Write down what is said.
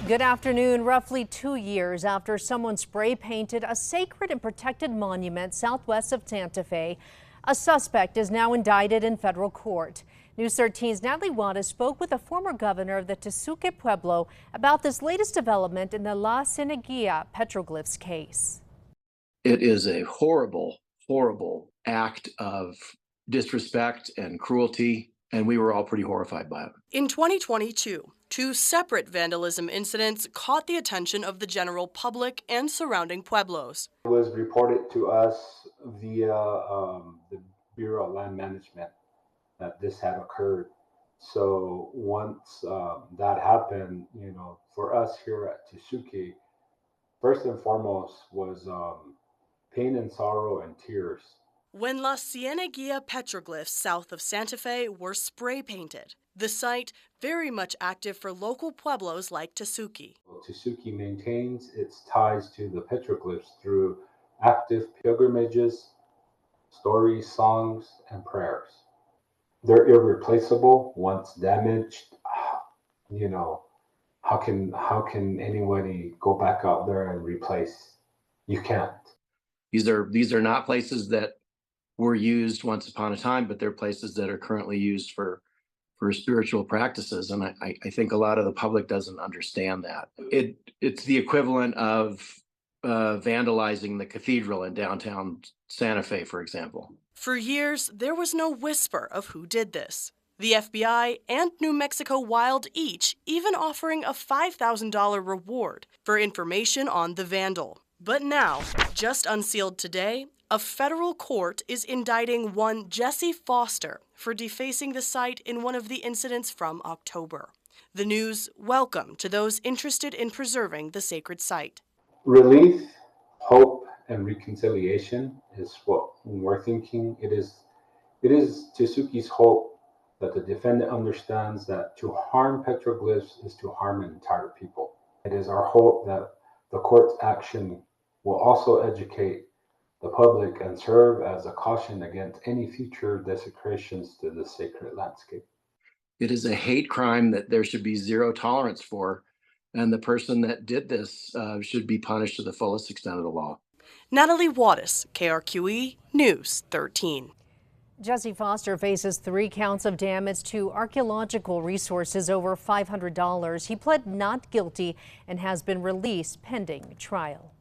Good afternoon. Roughly 2 years after someone spray painted a sacred and protected monument southwest of Santa Fe, a suspect is now indicted in federal court. News 13's Natalie Wattis spoke with a former governor of the Tesuque Pueblo about this latest development in the Cieneguilla Petroglyphs case. It is a horrible, horrible act of disrespect and cruelty, and we were all pretty horrified by it. In 2022, two separate vandalism incidents caught the attention of the general public and surrounding pueblos. It was reported to us via the Bureau of Land Management that this had occurred. So once that happened, for us here at Tesuque, first and foremost was pain and sorrow and tears. When La Cieneguilla Petroglyphs south of Santa Fe were spray painted, the site very much active for local pueblos like Tesuque. Tesuque maintains its ties to the petroglyphs through active pilgrimages, stories, songs, and prayers. They're irreplaceable once damaged. How can anybody go back out there and replace? You can't. These are not places that were used once upon a time, but they're places that are currently used for spiritual practices. And I think a lot of the public doesn't understand that. It's the equivalent of vandalizing the cathedral in downtown Santa Fe, for example. For years, there was no whisper of who did this. The FBI and New Mexico Wild each even offering a $5,000 reward for information on the vandal. But now, just unsealed today, a federal court is indicting one Jesse Foster for defacing the site in one of the incidents from October. The news welcome to those interested in preserving the sacred site. Relief, hope, and reconciliation is what we're thinking. It is Tesuque's hope that the defendant understands that to harm petroglyphs is to harm an entire people. It is our hope that the court's action will also educate the public and serve as a caution against any future desecrations to the sacred landscape. It is a hate crime that there should be zero tolerance for, and the person that did this should be punished to the fullest extent of the law. Natalie Wattis, KRQE News 13. Jesse Foster faces 3 counts of damage to archaeological resources over $500. He pled not guilty and has been released pending trial.